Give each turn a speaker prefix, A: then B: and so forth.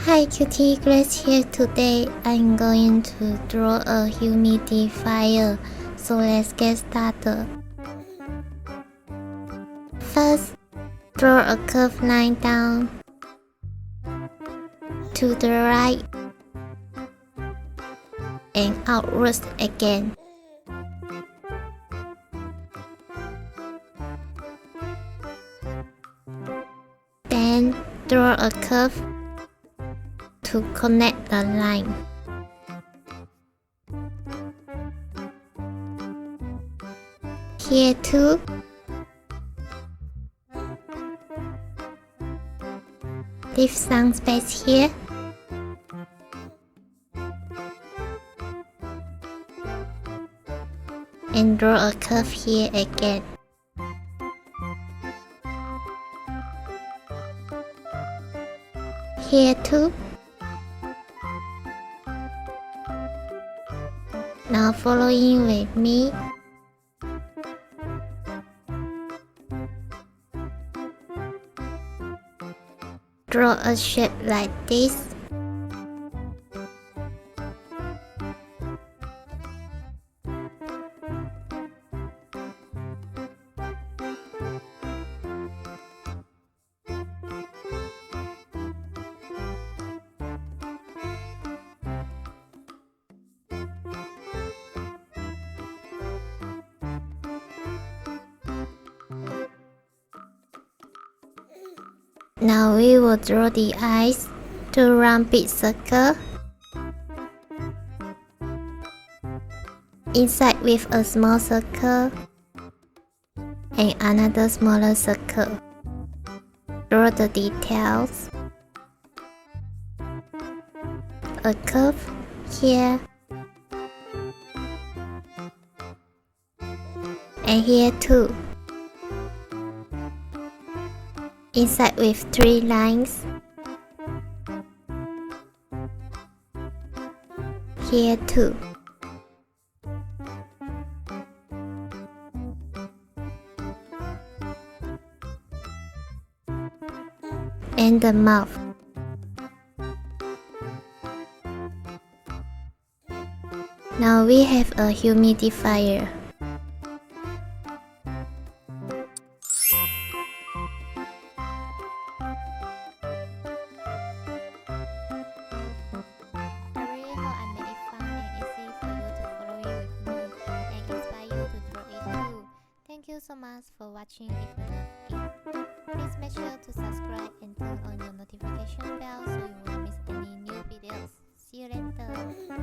A: Hi cutie, Grace here. Today I'm going to draw a humidifier, so let's get started. First, draw a curved line down to the right and outwards again. Then draw a curve to connect the line. Here too. Leave some space here. And draw a curve here again. Here too. Now following with me. Draw a shape like this. Now we will draw the eyes, two round big circles, inside with a small circle, and another smaller circle. Draw the details. A curve here, and here too. Inside with 3 lines. Here too. And the mouth. Now we have a humidifier.
B: Thank you so much for watching. If you love it, please make sure to subscribe and turn on your notification bell so